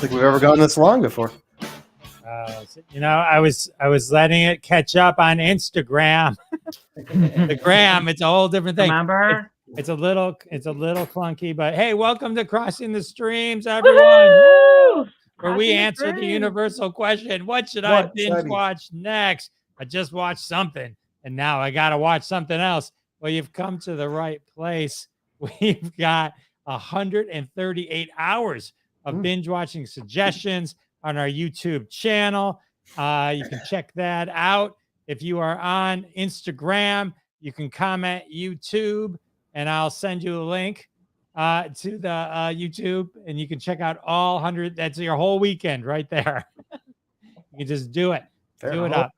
think we've ever gone this long before. I was letting it catch up on Instagram. The gram, it's a whole different thing. Remember? It's a little clunky, but hey, welcome to Crossing the Streams, everyone. Woo! Where we Crossing the answer the Streams. universal question: what should I binge watch next? I just watched something, and now I got to watch something else. Well, you've come to the right place. We've got 138 hours of binge watching suggestions on our YouTube channel. You can check that out. If you are on Instagram, you can comment YouTube, and I'll send you a link to the YouTube, and you can check out all 100. That's your whole weekend right there. You can just do it. Do it up.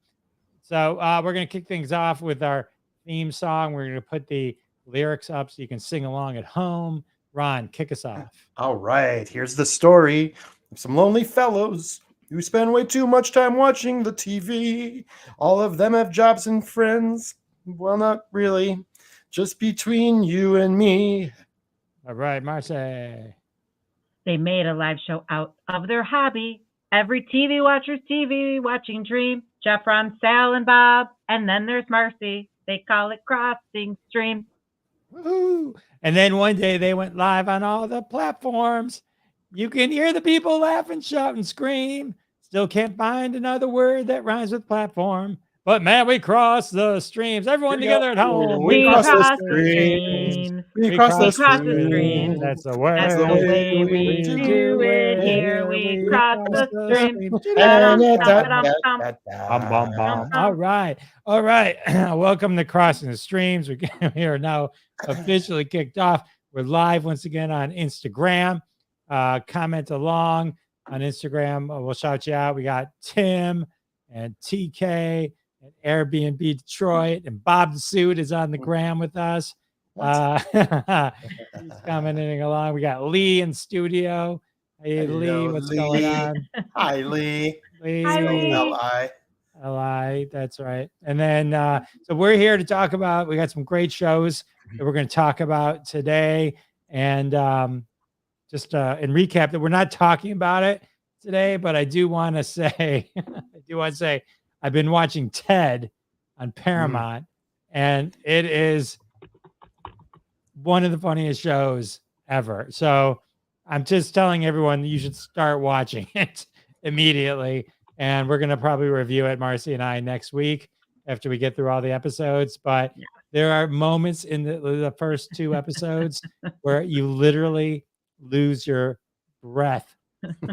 So we're going to kick things off with our theme song. We're going to put the lyrics up so you can sing along at home. Ron, kick us off. All right. Here's the story of some lonely fellows who spend way too much time watching the TV. All of them have jobs and friends. Well, not really. Just between you and me. All right, Marcy. They made a live show out of their hobby. Every TV watcher's TV watching dream. Jeff, Ron, Sal, and Bob. And then there's Marcy. They call it Crossing Stream. Woo-hoo. And then one day they went live on all the platforms. You can hear the people laugh and shout and scream. Still can't find another word that rhymes with platform. But man, we cross the streams. Everyone together at home. We cross the streams. We cross the streams. That's the way. That's the way we do it here. We cross the streams. All right. All right. Welcome to Crossing the Streams. We are now officially kicked off. We're live once again on Instagram. Comment along on Instagram. We'll shout you out. We got Tim and TK and Airbnb Detroit, and Bob the Suit is on the gram with us. He's commenting along. We got Lee in studio. Hey, Lee, what's going on? Hi, Lee. Hi, Lee. L-I, that's right. And then, so we're here to talk about, we got some great shows that we're going to talk about today. And just in recap, that we're not talking about it today, but I do want to say, I've been watching Ted on Paramount, and it is one of the funniest shows ever. So I'm just telling everyone you should start watching it immediately. And we're going to probably review it, Marcy and I, next week after we get through all the episodes. But there are moments in the first two episodes where you literally lose your breath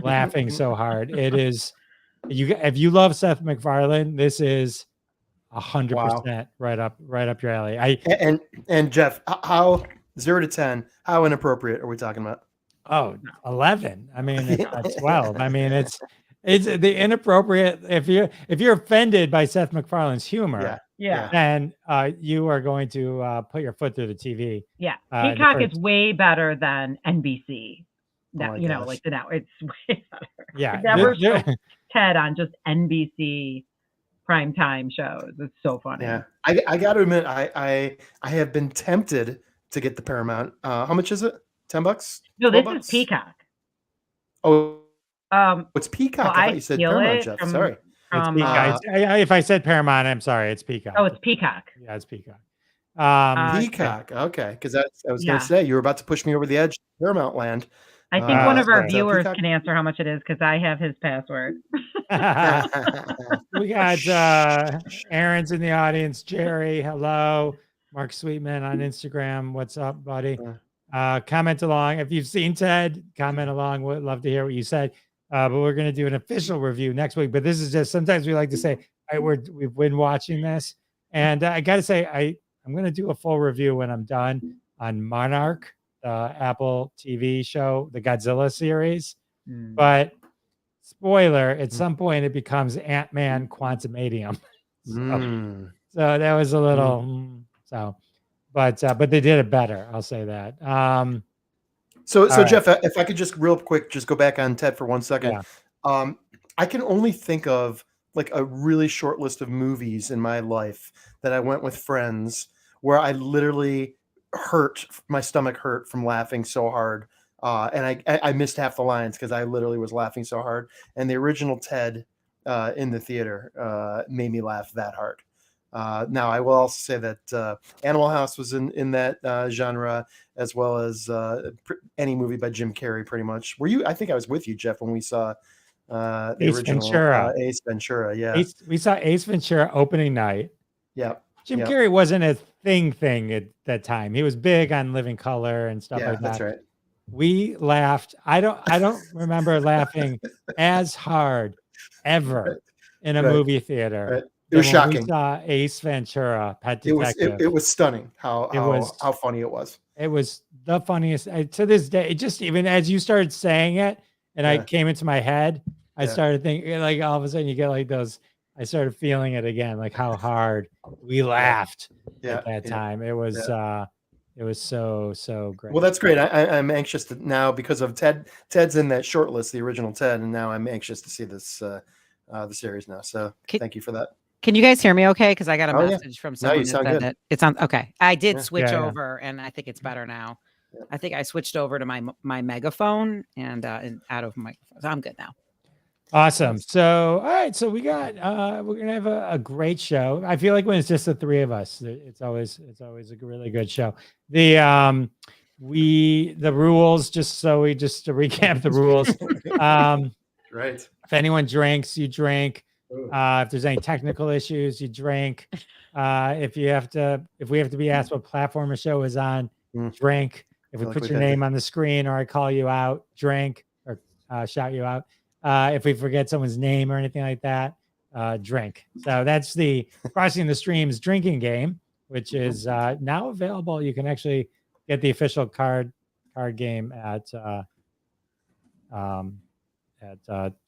laughing so hard. It is, if you love Seth MacFarlane, this is 100% right up your alley. And Jeff, how 0 to 10? How inappropriate are we talking about? Oh, 11. I mean, it's 12. I mean, it's the inappropriate. If you're offended by Seth MacFarlane's humor, then you are going to put your foot through the TV. Yeah, Peacock is way better than NBC. That, like the now it's way better. Yeah, never show Ted on just NBC primetime shows. It's so funny. Yeah, I got to admit, I have been tempted to get the Paramount. How much is it? $10? No, this is Peacock. Oh, it's Peacock. I thought you said Paramount, Jeff. Sorry. It's Peacock. If I said Paramount, I'm sorry. It's Peacock. Oh, it's Peacock. Yeah, it's Peacock. Peacock. Okay, because I was going to say you were about to push me over the edge, Paramount land. I think one of our viewers can answer how much it is because I have his password. We got Aaron's in the audience. Jerry, hello. Mark Sweetman on Instagram. What's up, buddy? Comment along. If you've seen Ted, comment along. We'd love to hear what you said. But we're going to do an official review next week. But this is just, sometimes we like to say, we've been watching this. And I got to say, I'm going to do a full review when I'm done on Monarch, the Apple TV show, the Godzilla series. But spoiler, at some point it becomes Ant-Man Quantumanium. So that was a little, but they did it better. I'll say that. So Jeff, if I could just real quick, just go back on Ted for 1 second. Yeah. I can only think of like a really short list of movies in my life that I went with friends where I literally my stomach hurt from laughing so hard. And I missed half the lines because I literally was laughing so hard. And the original Ted in the theater made me laugh that hard. Now, I will also say that Animal House was in that genre, as well as any movie by Jim Carrey, pretty much. Were you? I think I was with you, Jeff, when we saw the Ace original Ventura. Ace Ventura. Yeah, We saw Ace Ventura opening night. yeah, Jim yeah, Carrey wasn't a thing at that time. He was big on Living Color and stuff yeah. like That's that. right. We laughed. I don't remember laughing as hard ever in a Right, movie theater right. It than was when we shocking. saw Ace Ventura: Pet It was Detective. it was stunning It was how funny it was. it was the funniest to this day. It just even as you started saying it, and I Yeah, came into my head, I yeah, started thinking like all of a sudden you get like those. I started feeling it again, like how hard we yeah, laughed yeah, at that yeah, time. yeah. It was so great. Well, that's great. I'm anxious to now because of Ted. Ted's in that short list, the original Ted, and now I'm anxious to see this the series now. So Can, thank you for that. can you guys hear me okay? Because I got a Oh yeah, message from no, you someone that sound said good. that it's on. Okay. I did Yeah. switch Yeah. over and I think it's better now. Yeah. I think I switched over to my megaphone and out of microphone. So I'm good now. Awesome. So, all right. So we got we're gonna have a great show. I feel like when it's just the three of us, it's always a really good show. The rules, just to recap the rules. Right. If anyone drinks, you drink. Ooh. If there's any technical issues, you drink. If we have to be asked what platform a show is on, drink. If we Feel like put we've your had name on the screen or I call you out, drink or shout you out. If we forget someone's name or anything like that, drink. So that's the Crossing the Streams drinking game, which is now available. You can actually get the official card game at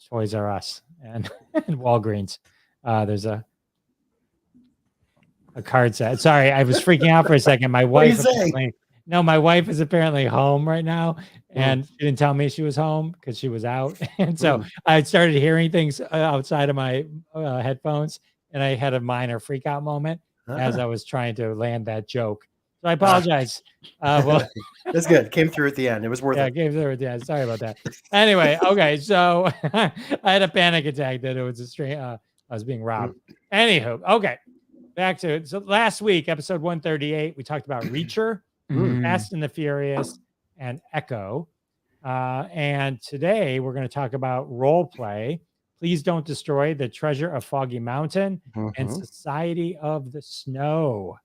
Toys R Us and, and Walgreens. There's a card set. Sorry, I was freaking out for a second. My What are you wife saying? my wife is apparently home right now, and she didn't tell me she was home because she was out. And so I started hearing things outside of my headphones, and I had a minor freak out moment as I was trying to land that joke. So I apologize. Well, that's good. Came through at the end. It was worth yeah, it. came through at the end. Sorry about that. Anyway, okay, so I had a panic attack that it was I was being robbed. Anywho, okay, back to it. So last week, episode 138, we talked about Reacher, Fast and the Furious, and Echo. And today we're going to talk about role play. Please Don't Destroy the Treasure of Foggy Mountain and Society of the Snow.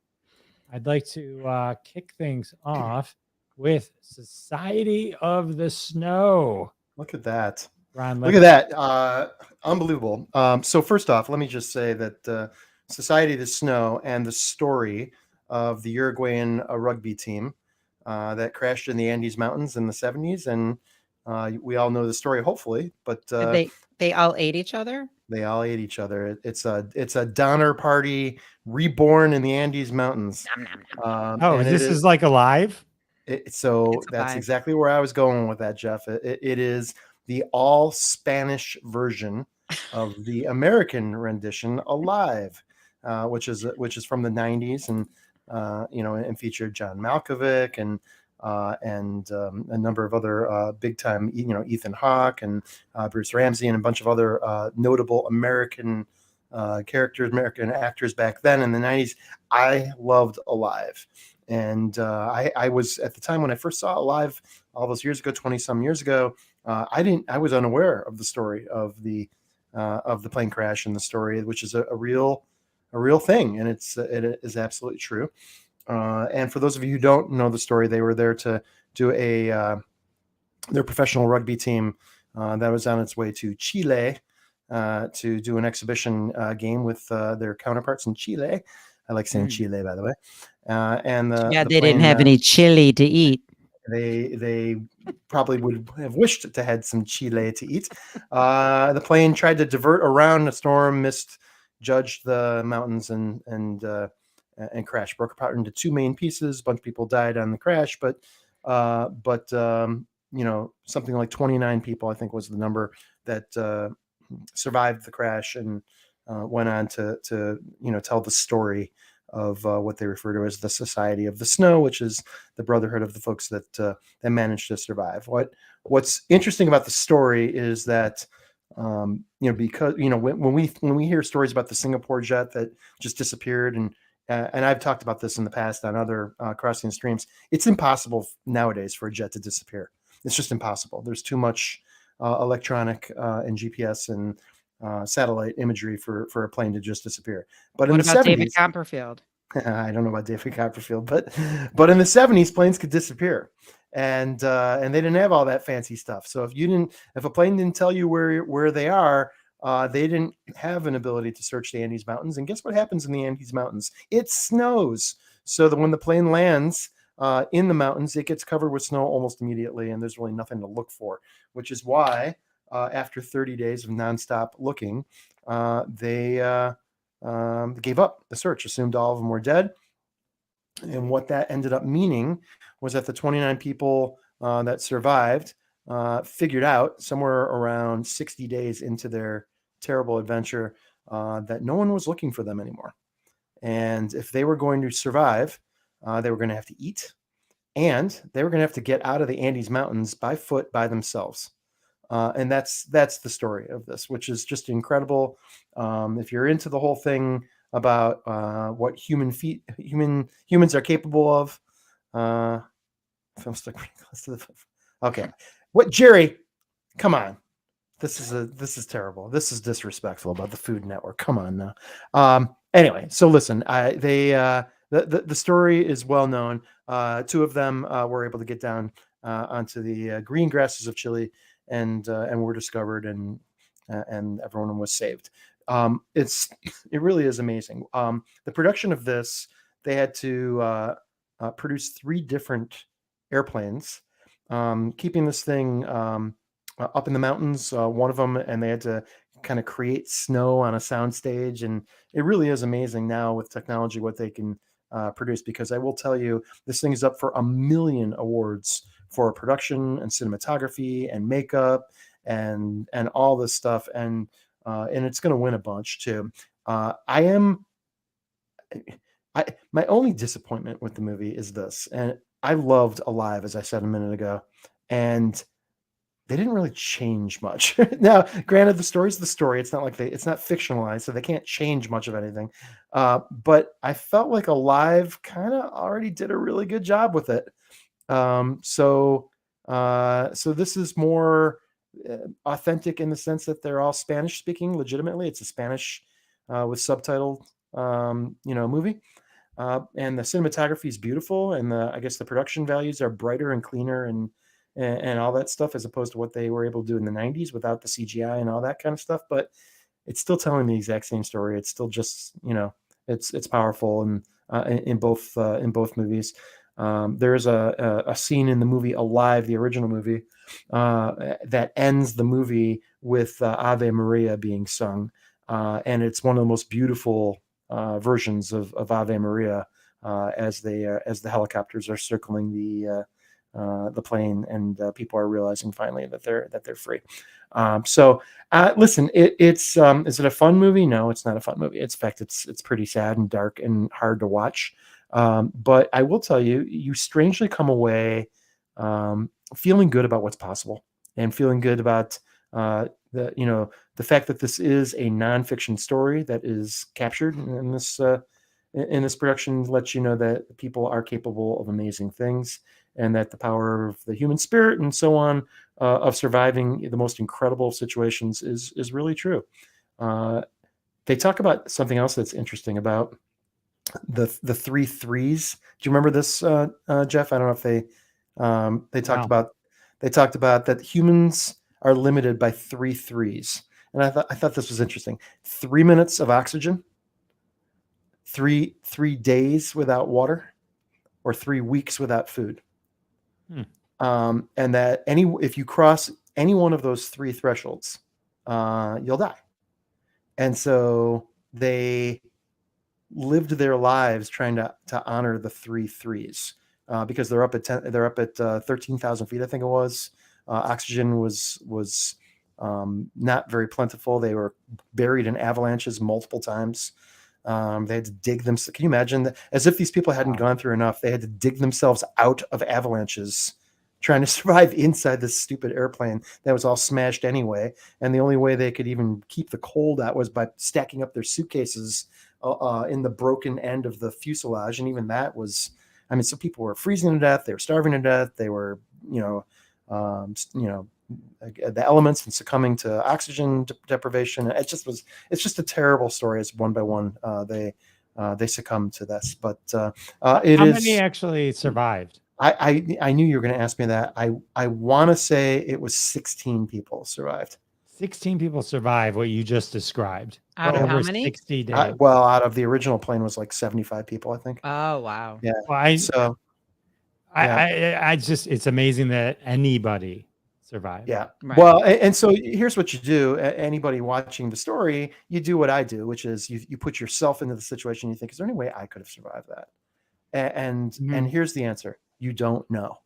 I'd like to kick things off with Society of the Snow. Look at that. Ron, look at that. Unbelievable. So first off, let me just say that Society of the Snow and the story of the Uruguayan rugby team that crashed in the Andes Mountains in the 70s. And we all know the story, hopefully, but they all ate each other. They all ate each other. It's a Donner Party reborn in the Andes Mountains. Is like alive? That's exactly where I was going with that, Jeff. It is the all Spanish version of the American rendition, Alive, which is from the 90s, and and featured John Malkovich and a number of other big time, Ethan Hawke and Bruce Ramsey and a bunch of other notable American characters, American actors back then in the 90s. I loved Alive. And I was, at the time when I first saw Alive all those years ago, 20 some years ago, I was unaware of the story of the plane crash and the story, which is a real thing. And it is absolutely true. And for those of you who don't know the story, they were there to do their professional rugby team that was on its way to Chile to do an exhibition game with their counterparts in Chile. I like saying Chile, by the way. They didn't have any chili to eat. They probably would have wished to had some chile to eat. The plane tried to divert around a storm, misjudged the mountains, and crashed. Broke apart into two main pieces. A bunch of people died on the crash, but something like 29 people, I think, was the number that survived the crash and went on to tell the story what they refer to as the Society of the Snow, which is the brotherhood of the folks that managed to survive. What's interesting about the story is that because when we hear stories about the Singapore jet that just disappeared, and I've talked about this in the past on other crossing the streams, it's impossible nowadays for a jet to disappear. It's just impossible. There's too much electronic and GPS and satellite imagery for a plane to just disappear. But in What the about David 70s, Copperfield? I don't know about David Copperfield, but in the 70s, planes could disappear, and they didn't have all that fancy stuff. So if a plane didn't tell you where they are, they didn't have an ability to search the Andes Mountains. And guess what happens in the Andes Mountains? It snows. So that when the plane lands in the mountains, it gets covered with snow almost immediately, and there's really nothing to look for. Which is why after 30 days of nonstop looking, they gave up the search, assumed all of them were dead. And what that ended up meaning was that the 29 people that survived figured out somewhere around 60 days into their terrible adventure that no one was looking for them anymore. And if they were going to survive, they were going to have to eat, and they were going to have to get out of the Andes Mountains by foot by themselves. And that's the story of this, which is just incredible. If you're into the whole thing about what humans are capable of, film stuck pretty close to the. Okay, what, Jerry? Come on, this is terrible. This is disrespectful about the Food Network. Come on now. Anyway, so listen, the story is well known. Two of them were able to get down onto the green grasses of Chile and were discovered, and everyone was saved. It really is amazing. The production of this, they had to produce 3 different airplanes, keeping this thing up in the mountains, one of them, and they had to kind of create snow on a soundstage. And it really is amazing now with technology what they can produce, because I will tell you, this thing is up for 1 million awards for production and cinematography and makeup and all this stuff, and it's going to win a bunch too. My only disappointment with the movie is this, and I loved Alive, as I said a minute ago, and they didn't really change much. Now, granted, the story's the story. It's not like it's not fictionalized, so they can't change much of anything. But I felt like Alive kind of already did a really good job with it. So this is more authentic in the sense that they're all Spanish speaking legitimately. It's a Spanish with subtitled movie. And the cinematography is beautiful, and I guess the production values are brighter and cleaner and all that stuff, as opposed to what they were able to do in the 90s without the CGI and all that kind of stuff. But it's still telling the exact same story. It's still just, it's powerful, and in both movies. There's a scene in the movie Alive, the original movie, that ends the movie with Ave Maria being sung. And it's one of the most beautiful versions of Ave Maria as the helicopters are circling the plane, and people are realizing finally that they're free. Listen, it's is it a fun movie? No, it's not a fun movie. In fact, it's pretty sad and dark and hard to watch. But I will tell you, you strangely come away feeling good about what's possible, and feeling good about the fact that this is a nonfiction story that is captured in this production. Lets you know that people are capable of amazing things, and that the power of the human spirit and so on of surviving the most incredible situations is really true. They talk about something else that's interesting about the 3 threes. Do you remember this, Jeff? I don't know if they talked about that humans are limited by 3 threes. And I thought this was interesting. 3 minutes of oxygen, 3 days without water, or 3 weeks without food. And that if you cross any one of those 3 thresholds, you'll die. And so they lived their lives trying to honor the 3 threes, because they're up at 13,000 feet, I think it was. Oxygen was not very plentiful. They were buried in avalanches multiple times. They had to dig them. Can you imagine that? As if these people hadn't gone through enough, they had to dig themselves out of avalanches, trying to survive inside this stupid airplane that was all smashed anyway. And the only way they could even keep the cold out was by stacking up their suitcases in the broken end of the fuselage. And even that was, I mean, some people were freezing to death. They were starving to death. They were, the elements and succumbing to oxygen deprivation. It's just a terrible story. As one by one, they succumb to this. But How many actually survived? I knew you were going to ask me that. I want to say it was 16 people survived. 16 people survived what you just described. Out of over how many? 60 days. Well, out of the original plane was like 75 people, I think. Oh, wow. Yeah. Well, I just, it's amazing that anybody survived. Yeah. Right. Well, and so here's what you do. Anybody watching the story, you do what I do, which is you put yourself into the situation. You think, is there any way I could have survived that? And here's the answer. You don't know.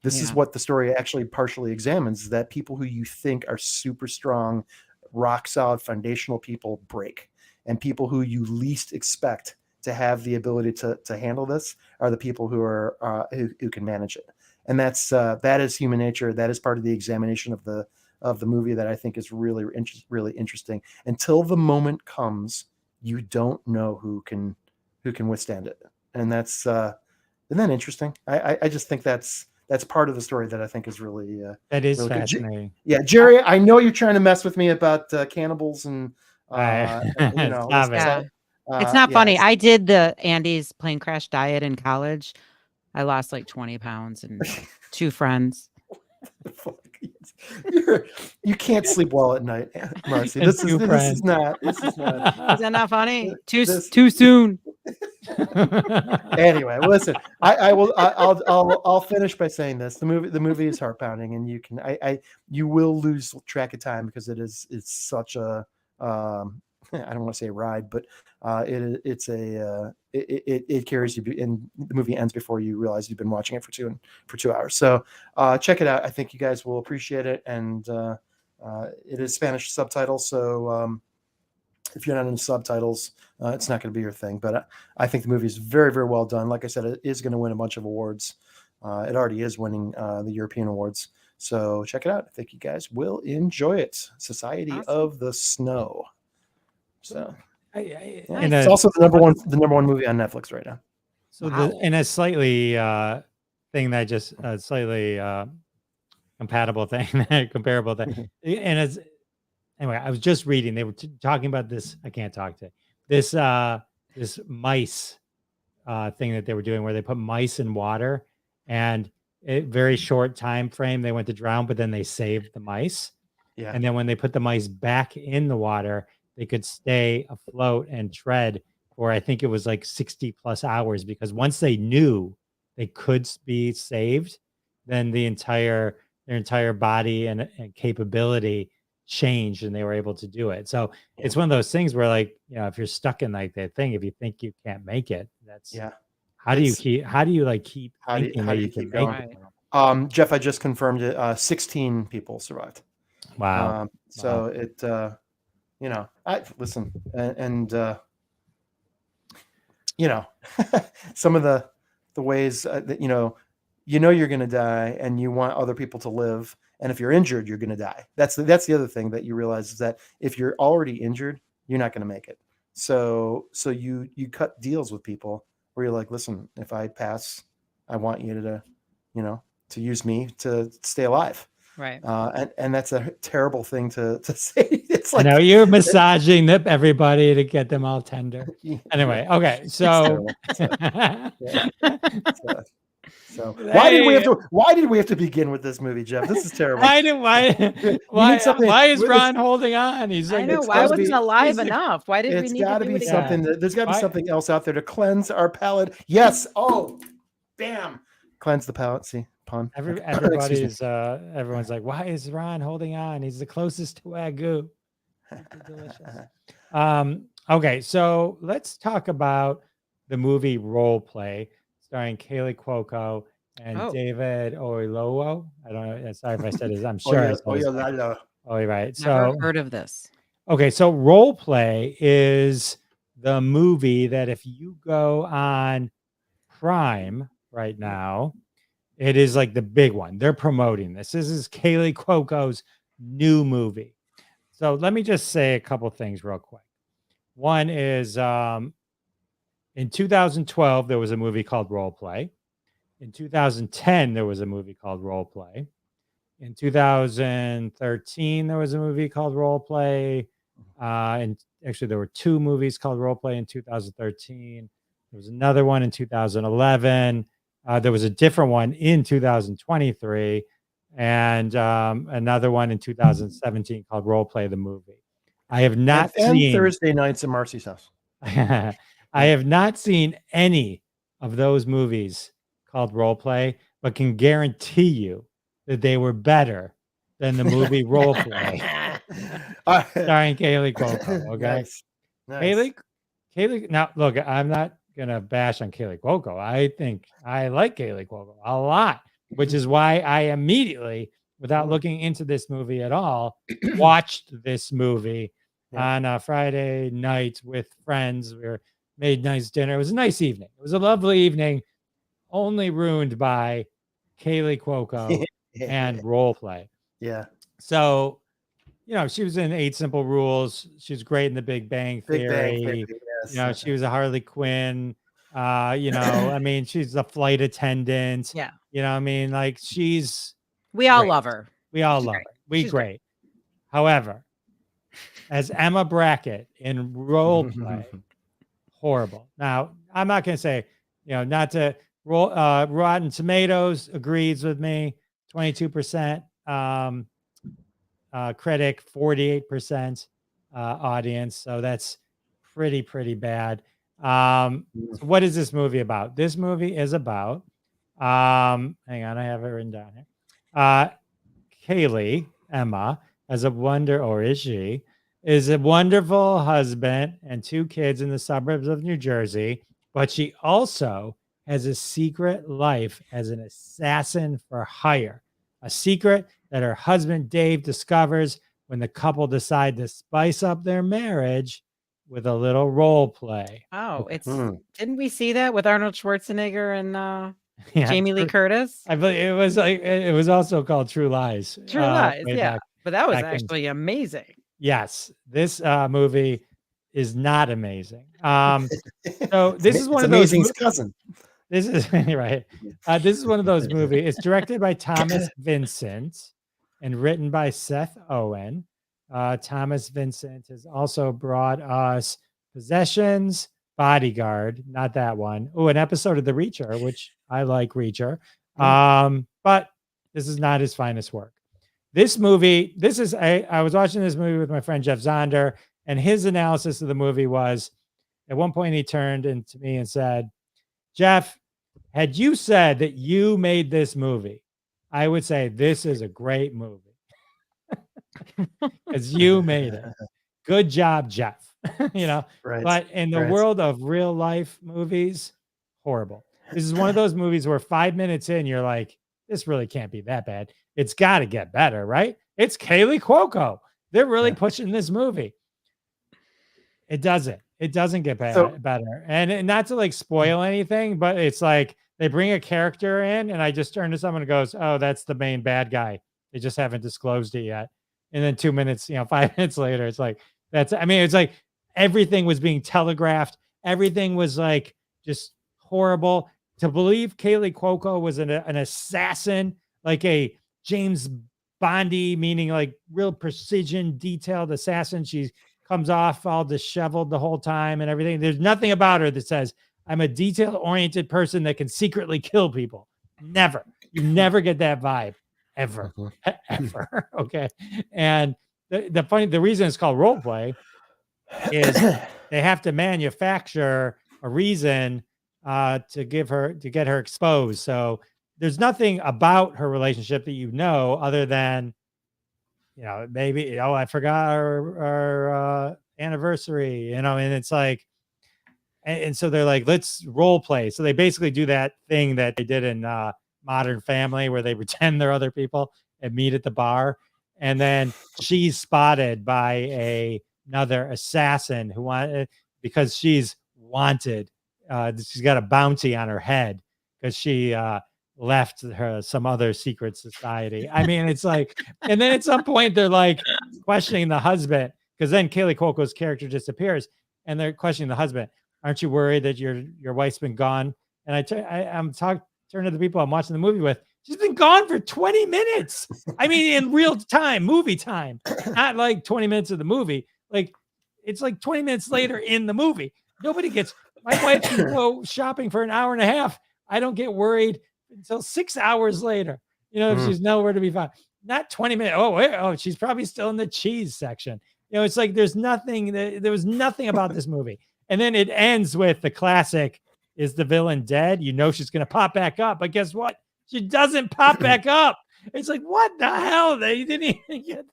This is what the story actually partially examines, is that people who you think are super strong, rock solid, foundational people break. And people who you least expect to have the ability to handle this are the people who are who can manage it. And that is human nature. That is part of the examination of the movie that I think is really interesting. Until the moment comes, you don't know who can withstand it. And that's isn't that interesting? I just think that's part of the story that I think is really that is really fascinating. Yeah, Jerry, I know you're trying to mess with me about cannibals and Stop it. It's not funny. I did the Andy's plane crash diet in college. I lost like 20 pounds and 2 friends. You can't sleep well at night, Marcy. This is not. Is that not funny? Too soon. Anyway, listen. I'll finish by saying this. The movie is heart pounding, and you will lose track of time because it's such a I don't want to say ride, but it carries you, and the movie ends before you realize you've been watching it for 2 hours. So check it out. I think you guys will appreciate it, and it is Spanish subtitles. So if you're not into subtitles, it's not going to be your thing. But I think the movie is very, very well done. Like I said, it is going to win a bunch of awards. It already is winning the European awards. So check it out. I think you guys will enjoy it. Society of the Snow. So it's also the number one movie on Netflix right now. So in a slightly thing that just slightly comparable thing, and it's anyway. I was just reading. They were talking about this. I can't talk to this mice thing that they were doing, where they put mice in water, and a very short time frame they went to drown, but then they saved the mice. Yeah. And then when they put the mice back in the water, they could stay afloat and tread for, I think it was like 60 plus hours, because once they knew they could be saved, then their entire body and capability changed, and they were able to do it. So it's one of those things where, like, if you're stuck in like that thing, if you think you can't make it, that's how do you keep thinking that you can make it? Jeff, I just confirmed it. 16 people survived. Wow. So it I listen, and some of the ways that you're going to die, and you want other people to live, and if you're injured, you're going to die. That's the other thing that you realize, is that if you're already injured, you're not going to make it. So you cut deals with people where you're like, listen, if I pass, I want you to use me to stay alive. Right. And that's a terrible thing to say. It's like, I know you're massaging everybody to get them all tender. Anyway, okay. So, so why did we have to begin with this movie, Jeff? This is terrible. Why is Ron holding on? He's like, I know, why wasn't alive enough? Why did we need to do it something? There's got to be something else out there to cleanse our palate. Yes. Oh, bam. Cleanse the palate. See, pun. Everybody's everyone's like, why is Ron holding on? He's the closest to Wagyu. Delicious. Okay, so let's talk about the movie Role Play, starring Kaylee Cuoco and David Oyelowo. I don't know. Sorry if I said his. I'm sure. Oh, you're right. Never heard of this. Okay, so Role Play is the movie that if you go on Prime right now, it is like the big one. They're promoting this. This is Kaylee Cuoco's new movie. So let me just say a couple things real quick. One is in 2012, there was a movie called Role Play. In 2010, there was a movie called Role Play. In 2013, there was a movie called Role Play. And actually, there were 2 movies called Role Play in 2013. There was another one in 2011. There was a different one in 2023. And another one in 2017 called Role Play the Movie. I have not and seen Thursday nights at Marcy's house. I have not seen any of those movies called Role Play, but can guarantee you that they were better than the movie Role Play starring Kaylee Cuoco. Okay, Nice. Kaylee. Now, look, I'm not gonna bash on Kaylee Cuoco. I think I like Kaylee Cuoco a lot, which is why I immediately, without looking into this movie at all, watched this movie on a Friday night with friends. We made nice dinner. It was a nice evening. It was a lovely evening, only ruined by Kaylee Cuoco and Role Play. Yeah. So, she was in 8 Simple Rules. She was great in The Big Bang Theory. Big Bang Theory, yes. She was a Harley Quinn. I mean, she's a flight attendant. Yeah. I mean, like we all great. love her. We all She's love great. her. We She's great. However, as Emma Brackett in Role Play, horrible. Now, I'm not going to say, not to roll. Rotten Tomatoes agrees with me. 22% critic, 48% audience. So that's pretty bad. So what is this movie about? This movie is about, hang on, I have it written down here. Kaylee, Emma, is a wonderful husband and 2 kids in the suburbs of New Jersey, but she also has a secret life as an assassin for hire, a secret that her husband Dave discovers when the couple decide to spice up their marriage with a little role play. Oh, didn't we see that with Arnold Schwarzenegger and Jamie Lee Curtis? I believe it was also called True Lies. True Lies, yeah. But that was actually amazing. Yes, this movie is not amazing. So this is one of those amazing's cousin. This is right. This is one of those movies. It's directed by Thomas Vincent and written by Seth Owen. Thomas Vincent has also brought us Possessions, Bodyguard, not that one. Oh, an episode of The Reacher, which I like Reacher. But this is not his finest work. This movie, I was watching this movie with my friend Jeff Zonder, and his analysis of the movie was, at one point he turned to me and said, Jeff, had you said that you made this movie, I would say this is a great movie. Because you made it. Good job, Jeff. Right. But in the world of real life movies, horrible. This is one of those movies where 5 minutes in, you're like, this really can't be that bad. It's got to get better, right? It's Kaylee Cuoco. They're really pushing this movie. It doesn't. It doesn't get better. And not to like spoil anything, but it's like they bring a character in, and I just turn to someone and goes, oh, that's the main bad guy. They just haven't disclosed it yet. And then 2 minutes, 5 minutes later, it's like, it's like everything was being telegraphed. Everything was like just horrible. To believe Kaylee Cuoco was an assassin, like a James Bondy, meaning like real precision, detailed assassin. She comes off all disheveled the whole time and everything. There's nothing about her that says, I'm a detail-oriented person that can secretly kill people. Never. You never get that vibe. Ever. Ever. Okay. And the reason it's called role play is they have to manufacture a reason to get her exposed. So there's nothing about her relationship that other than, maybe, I forgot our anniversary, and it's like, and so they're like, let's role play. So they basically do that thing that they did in Modern Family, where they pretend they're other people and meet at the bar. And then she's spotted by another assassin who because she's wanted. She's got a bounty on her head because she left some other secret society. I mean, it's like, and then at some point they're like questioning the husband, because then Kaylee Cuoco's character disappears, and they're questioning the husband. Aren't you worried that your wife's been gone? And I'm turning to the people I'm watching the movie with. She's been gone for 20 minutes. I mean, in real time, movie time, not like 20 minutes of the movie. Like it's like 20 minutes later in the movie. Nobody gets. My wife can go shopping for an hour and a half. I don't get worried until 6 hours later. You know, if she's nowhere to be found. Not 20 minutes. Oh, wait, she's probably still in the cheese section. You know, it's like there was nothing about this movie. And then it ends with the classic, is the villain dead? You know she's going to pop back up. But guess what? She doesn't pop back up. It's like, what the hell? They didn't even get...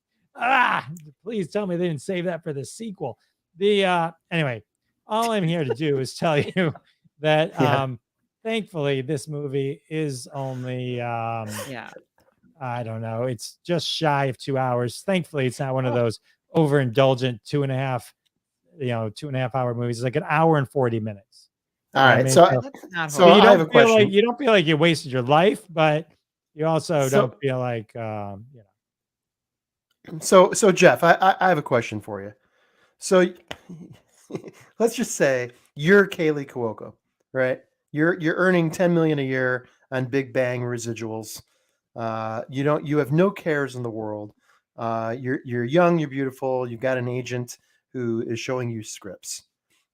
please tell me they didn't save that for the sequel. Anyway, all I'm here to do is tell you that thankfully this movie is only I don't know, it's just shy of 2 hours. Thankfully, it's not one of those overindulgent 2.5 hour movies. It's like an hour and 40 minutes. All right. mean? So you I have a question. you don't feel like you wasted your life, but you also don't feel like So Jeff, I have a question for you. So let's just say you're Kaylee Cuoco, right? You're earning 10 million a year on Big Bang residuals. You have no cares in the world. You're young, you're beautiful, you've got an agent who is showing you scripts.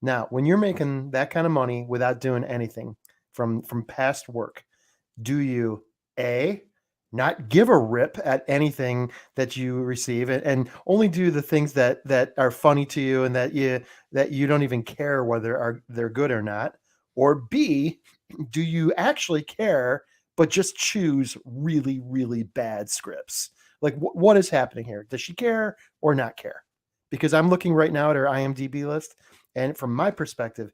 Now, when you're making that kind of money without doing anything from past work, do you not give a rip at anything that you receive and only do the things that are funny to you and that you don't even care whether they're good or not? Or B, do you actually care but just choose really, really bad scripts? Like what is happening here? Does she care or not care? Because I'm looking right now at her IMDb list, and from my perspective,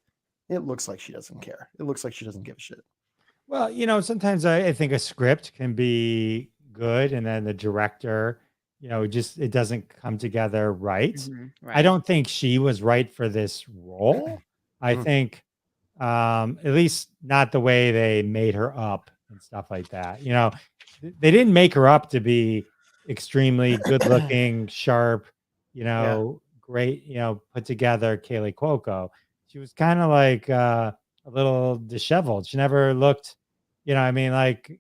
it looks like she doesn't care. It looks like she doesn't give a shit. Well, sometimes I think a script can be good, and then the director, just it doesn't come together right. Right. I don't think she was right for this role. I think, at least not the way they made her up and stuff like that. They didn't make her up to be extremely good looking, sharp, great, put together Kaylee Cuoco. She was kind of like a little disheveled. She never looked, like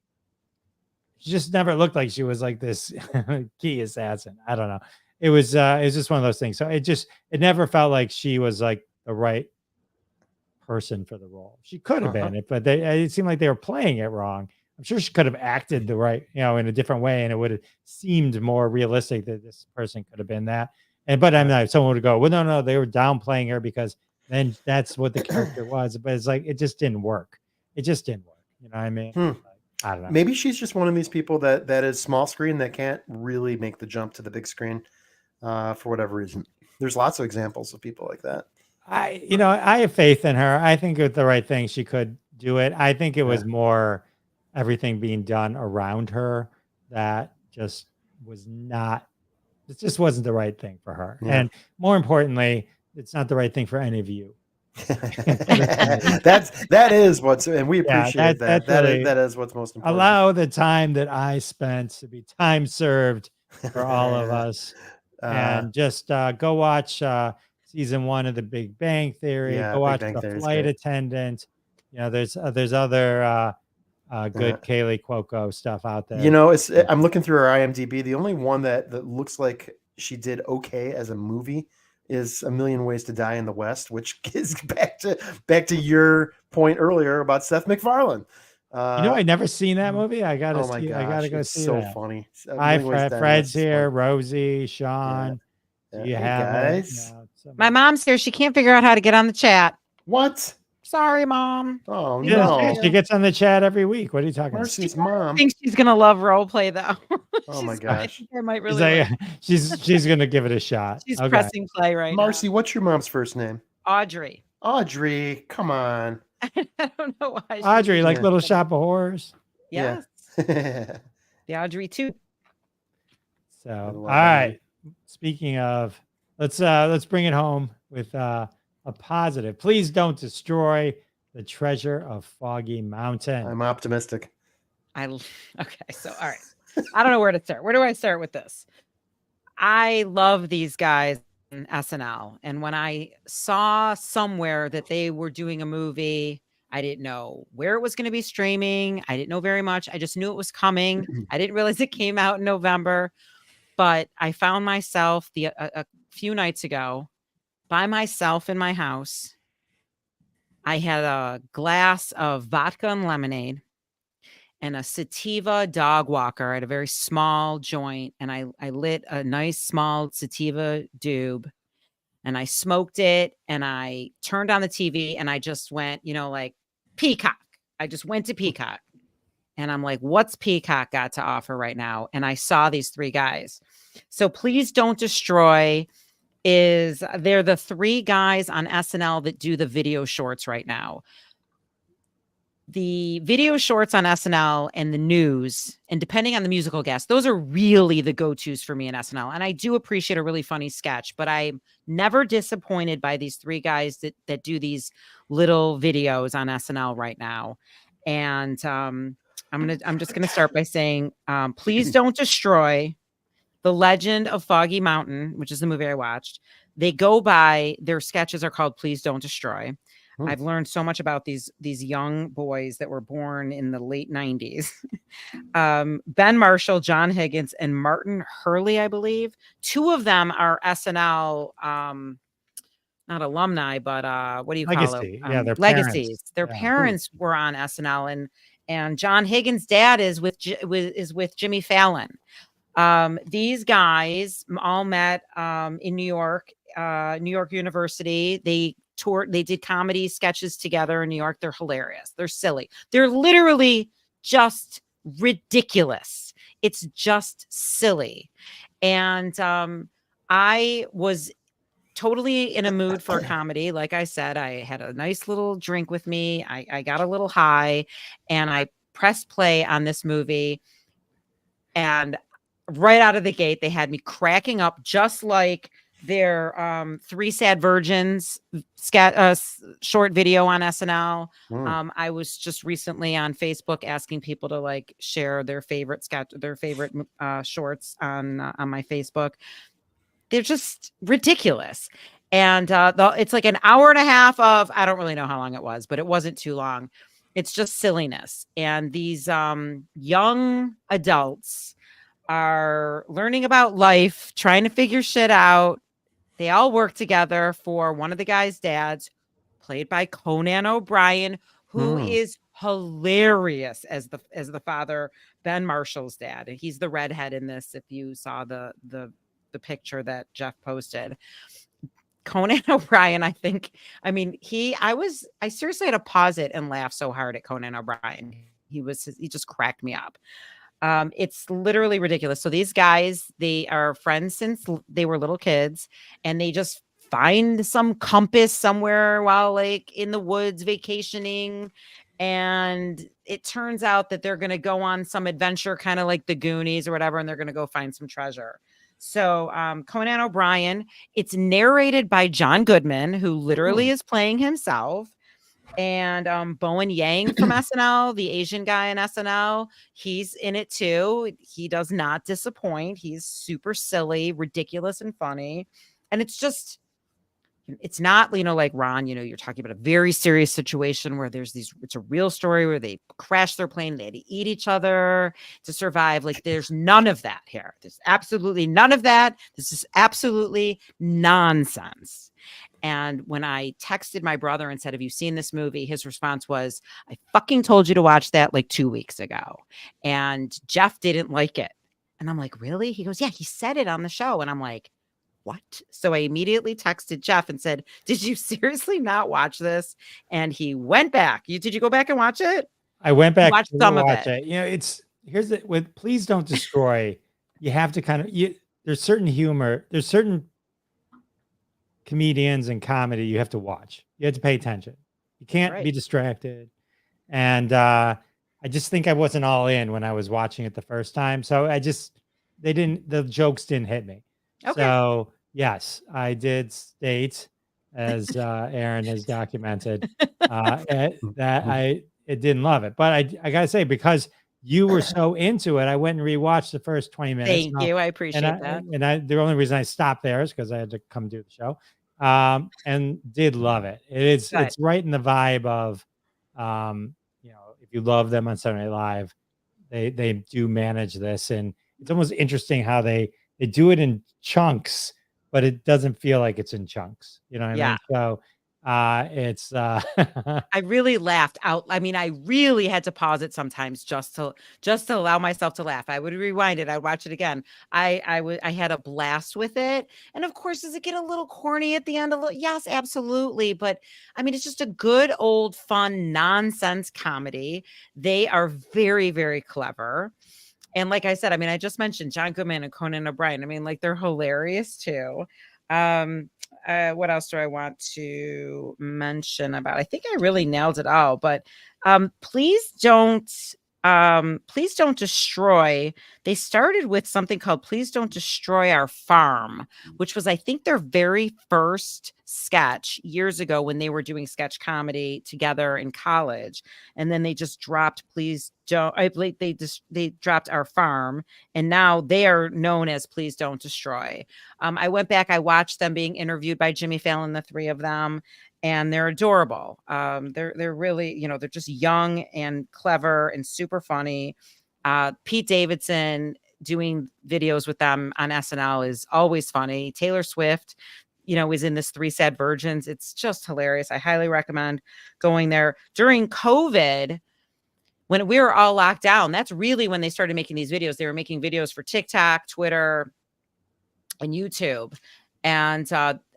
she just never looked like she was like this key assassin. I don't know. It was just one of those things. So it never felt like she was like the right person for the role. She could have been it, but it seemed like they were playing it wrong. I'm sure she could have acted the right, in a different way, and it would have seemed more realistic that this person could have been that. But I'm not. Someone would go, well, no, they were downplaying her because then that's what the character was. But it's like it just didn't work. It just didn't work. You know what I mean? Like, I don't know. Maybe she's just one of these people that is small screen that can't really make the jump to the big screen for whatever reason. There's lots of examples of people like that. I have faith in her. I think with the right thing, she could do it. I think it was more everything being done around her that just was not. It just wasn't the right thing for her. And more importantly, it's not the right thing for any of you. that is what's, and we appreciate that. That is what's most important. Allow the time that I spent to be time served for all of us, and just go watch season 1 of The Big Bang Theory. Go watch The Flight Attendant. There's other good Kaylee Cuoco stuff out there. I'm looking through her IMDb. The only one that looks like she did okay as a movie is A Million Ways to Die in the West, which is back to your point earlier about Seth MacFarlane. I never seen that movie. I gotta go see it. So funny. Hi, Fred's here. Rosie, Sean. Do you have guys? My mom's here. She can't figure out how to get on the chat. What? Sorry, Mom. Oh no! She gets on the chat every week. What are you talking about? Marcy's mom. I think she's gonna love role play though. Oh my gosh! I might really. She's gonna give it a shot. She's pressing play right now. Marcy, what's your mom's first name? Audrey. Audrey, come on. I don't know why. Audrey, like Little Shop of Horrors. Yes. Yeah. The Audrey too. So all right. Speaking of, let's bring it home with a positive. Please don't destroy the treasure of Foggy Mountain. I'm optimistic. Okay, so all right. I don't know where to start. Where do I start with this? I love these guys in SNL. And when I saw somewhere that they were doing a movie, I didn't know where it was going to be streaming. I didn't know very much. I just knew it was coming. I didn't realize it came out in November. But I found myself a few nights ago by myself in my house. I had a glass of vodka and lemonade and a sativa dog walker. I had a very small joint, and I lit a nice small sativa doob, and I smoked it, and I turned on the TV, and I just went, like Peacock. I just went to Peacock, and I'm like, what's Peacock got to offer right now? And I saw these three guys. So Please Don't Destroy they're the three guys on SNL that do the video shorts right now. The video shorts on SNL and the news, and depending on the musical guest, those are really the go-tos for me in SNL. And I do appreciate a really funny sketch, but I'm never disappointed by these three guys that do these little videos on SNL right now. And I'm just gonna start by saying, Please Don't Destroy, The Legend of Foggy Mountain, which is the movie I watched. Their sketches are called Please Don't Destroy. I've learned so much about these young boys that were born in the late 90s. Ben Marshall, John Higgins, and Martin Hurley, I believe. Two of them are SNL, not alumni, but what do you call it? Yeah, their legacies. parents. Their parents were on SNL, and John Higgins' dad is with Jimmy Fallon. These guys all met in New York University. They did comedy sketches together in New York. They're hilarious. They're silly. They're literally just ridiculous. It's just silly. And I was totally in a mood for a comedy. Like I said, I had a nice little drink with me. I got a little high, and I pressed play on this movie. And right out of the gate, they had me cracking up, just like their Three Sad Virgins short video on SNL. I was just recently on Facebook asking people to share their favorite shorts on my Facebook. They're just ridiculous. And it's like an hour and a half of, I don't really know how long it was, but it wasn't too long. It's just silliness. And these young adults are learning about life, trying to figure shit out. They all work together for one of the guys' dads, played by Conan O'Brien, who is hilarious as the father, Ben Marshall's dad. And he's the redhead in this, if you saw the picture that Jeff posted. Conan O'Brien, I seriously had to pause it and laugh so hard at Conan O'Brien. He just cracked me up. It's literally ridiculous. So these guys, they are friends since they were little kids, and they just find some compass somewhere while in the woods vacationing. And it turns out that they're going to go on some adventure, kind of like the Goonies or whatever, and they're going to go find some treasure. So Conan O'Brien, it's narrated by John Goodman, who literally is playing himself. And Bowen Yang from SNL, the Asian guy in SNL, he's in it too. He does not disappoint. He's super silly, ridiculous, and funny. And it's not, like Ron, you're talking about a very serious situation where it's a real story where they crashed their plane. They had to eat each other to survive. There's none of that here. There's absolutely none of that. This is absolutely nonsense. And when I texted my brother and said, have you seen this movie? His response was, I fucking told you to watch that 2 weeks ago. And Jeff didn't like it. And I'm like, really? He goes, yeah, he said it on the show. And I'm like, what? So I immediately texted Jeff and said, did you seriously not watch this? And he went back. Did you go back and watch it? I went back to some of it. With Please Don't Destroy, you have to there's certain humor, there's certain comedians and comedy you have to watch. You have to pay attention. You can't be distracted. And I just think I wasn't all in when I was watching it the first time. So the jokes didn't hit me. Okay. So yes, I did state as Aaron has documented. That it didn't love it, but I gotta say, because you were so into it, I went and rewatched the first 20 minutes. Thank you. I appreciate that. The only reason I stopped there is because I had to come do the show, and did love it. It's Good. right in the vibe of, if you love them on Saturday Night Live, they do manage this, and it's almost interesting how they do it in chunks, but it doesn't feel like it's in chunks. You know what I Yeah. mean? So it's I really laughed out. I mean, I really had to pause it sometimes just to allow myself to laugh. I would rewind it. I'd watch it again. I had a blast with it. And of course, does it get a little corny at the end? Yes, absolutely. But I mean, it's just a good old fun nonsense comedy. They are very, very clever. And like I said, I mean, I just mentioned John Goodman and Conan O'Brien. I mean, like, they're hilarious too. What else do I want to mention about? I think I really nailed it all, but please don't destroy. They started with something called Please Don't Destroy Our Farm, which was, I think, their very first sketch years ago when they were doing sketch comedy together in college. And then they just dropped they dropped Our Farm, and now they are known as Please Don't Destroy. I went back, I watched them being interviewed by Jimmy Fallon, the three of them, and they're adorable. They're really, they're just young and clever and super funny. Pete Davidson doing videos with them on SNL is always funny. Taylor Swift, is in this Three Sad Virgins. It's just hilarious. I highly recommend going there. During COVID, when we were all locked down, that's really when they started making these videos. They were making videos for TikTok, Twitter, and YouTube. And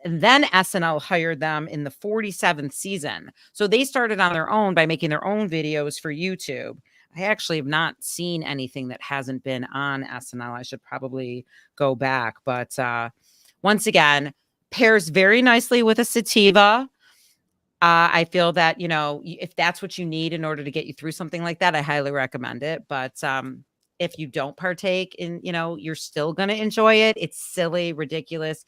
then SNL hired them in the 47th season. So they started on their own by making their own videos for YouTube. I actually have not seen anything that hasn't been on SNL. I should probably go back. But once again, pairs very nicely with a sativa. I feel that, if that's what you need in order to get you through something like that, I highly recommend it. But if you don't partake in, you're still going to enjoy it. It's silly, ridiculous,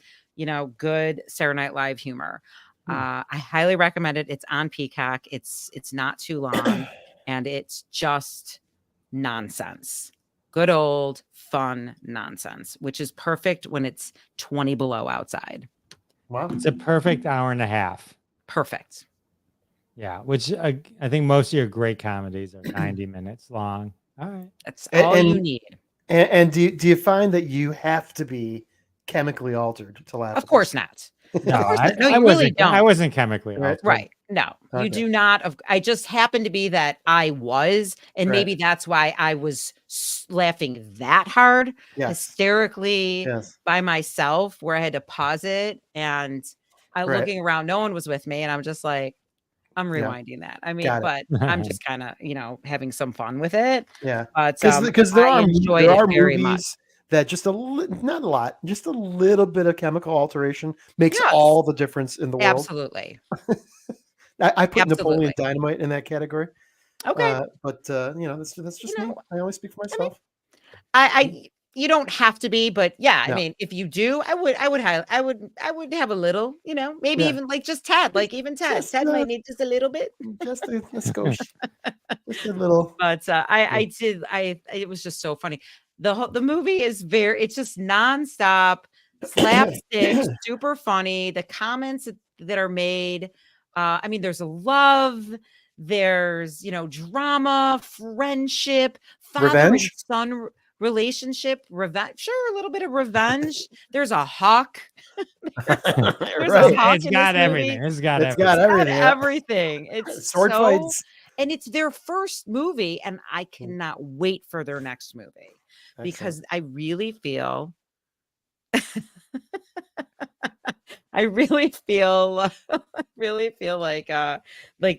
good Saturday Night Live humor. I highly recommend it. It's on Peacock. It's not too long, and it's just nonsense. Good old fun nonsense, which is perfect when it's 20 below outside. Wow. It's a perfect hour and a half. Perfect. Yeah, which I think most of your great comedies are 90 minutes long. All right. That's all you need. And do you find that you have to be chemically altered to laugh? Of course not. No, you really don't. I wasn't chemically altered. Right. No, Okay. you do not. I just happened to be that I was, and maybe that's why I was laughing that hard, hysterically by myself, where I had to pause it, and I looking around, no one was with me, and I'm just like, I'm rewinding that. I mean, but I'm just kind of, having some fun with it. Yeah. But because there are very movies much. that just not a lot, just a little bit of chemical alteration makes all the difference in the world. Absolutely. I put Napoleon Dynamite in that category. Okay. But that's just me. I only speak for myself. You don't have to be, but I mean, if you do, I would have a little, maybe even like just Ted, like even Ted might need just a little bit, just a skosh, just a little. But it was just so funny. The movie is it's just nonstop slapstick, super funny. The comments that are made, I mean, there's love, there's drama, friendship, father and son relationship, revenge, sure, a little bit of revenge. There's a hawk. There's a hawk. It's got everything. It's got everything. It's sword fights. And it's their first movie, and I cannot wait for their next movie. Because I really feel like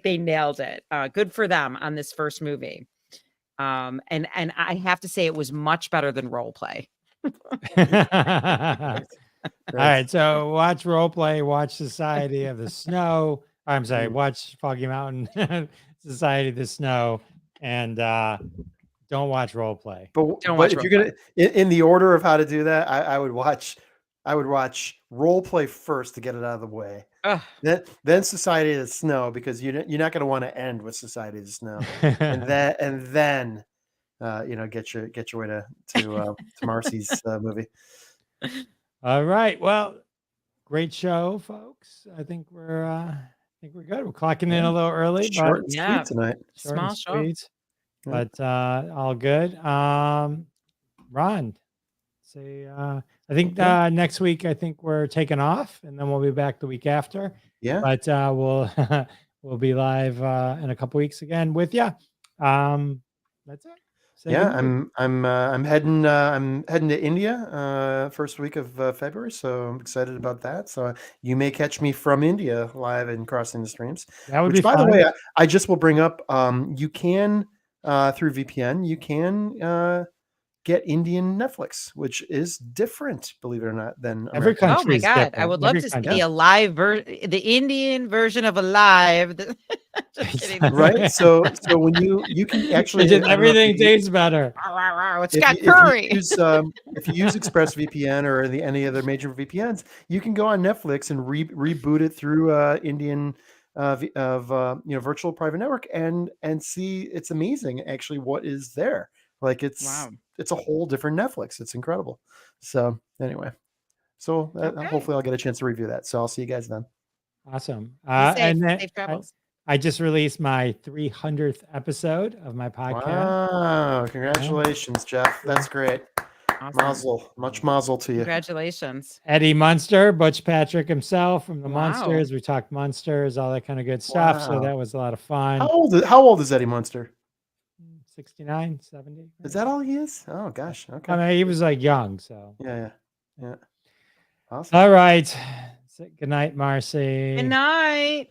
they nailed it. Good for them on this first movie. And I have to say it was much better than Role Play. All right, so watch Role Play, watch Society of the Snow. I'm sorry, watch Foggy Mountain, Society of the Snow, and don't watch Role Play. But if you're gonna, in the order of how to do that, I would watch I would watch Role Play first to get it out of the way. Ugh. Then Society of the Snow, because you're not going to want to end with Society of the Snow, and then get your way to Marcy's movie. All right. Well, great show, folks. I think we're good. We're clocking in a little early, Short and Yeah. sweet tonight. short Small and show. sweet, Yeah. but all good. Ron, say I think next week I think we're taking off, and then we'll be back the week after. Yeah. But we'll we'll be live in a couple weeks again with you. That's it. Say Yeah, goodnight. I'm heading to India first week of February, so I'm excited about that. So you may catch me from India live and crossing the streams. That would Which, be by fun. the way, I just will bring up. You can through VPN, you can get Indian Netflix, which is different, believe it or not, than Every American. Oh country my is God. I different. would love Every to country. see a live the Indian version of a live. Just kidding. Right. So when you can actually I don't know if everything you- tastes better. It's if got you, curry. if you use ExpressVPN or any other major VPNs, you can go on Netflix and reboot it through Indian virtual private network and see. It's amazing actually what is there. Like Wow. it's a whole different Netflix. It's incredible. So anyway, so Okay. hopefully I'll get a chance to review that. So I'll see you guys then. Awesome. Be safe. And then Safe travels. I just released my 300th episode of my podcast. Wow! Congratulations, Jeff. That's great. Awesome. Mazel, much mazel to you. Congratulations. Eddie Munster, Butch Patrick himself from the Wow. Munsters. We talked Munsters, all that kind of good stuff. So Wow. that was a lot of fun. How old is Eddie Munster? 69, 70. Is that all he is? Oh gosh. Okay. I mean, he was like young. So, Yeah. Awesome. all right. Good night, Marcy. Good night.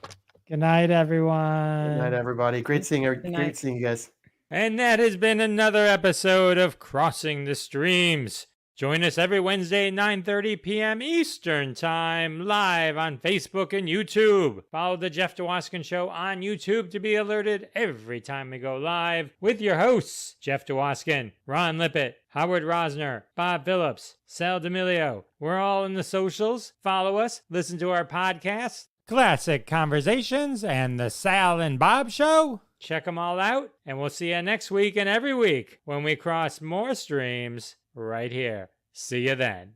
Good night, everyone. Good night, everybody. Great seeing night. you guys. And that has been another episode of Crossing the Streams. Join us every Wednesday at 9:30 p.m. Eastern Time, live on Facebook and YouTube. Follow The Jeff DeWaskin Show on YouTube to be alerted every time we go live with your hosts, Jeff DeWaskin, Ron Lippett, Howard Rosner, Bob Phillips, Sal D'Amelio. We're all in the socials. Follow us, listen to our podcasts, Classic Conversations, and The Sal and Bob Show. Check them all out, and we'll see you next week and every week when we cross more streams right here. See you then.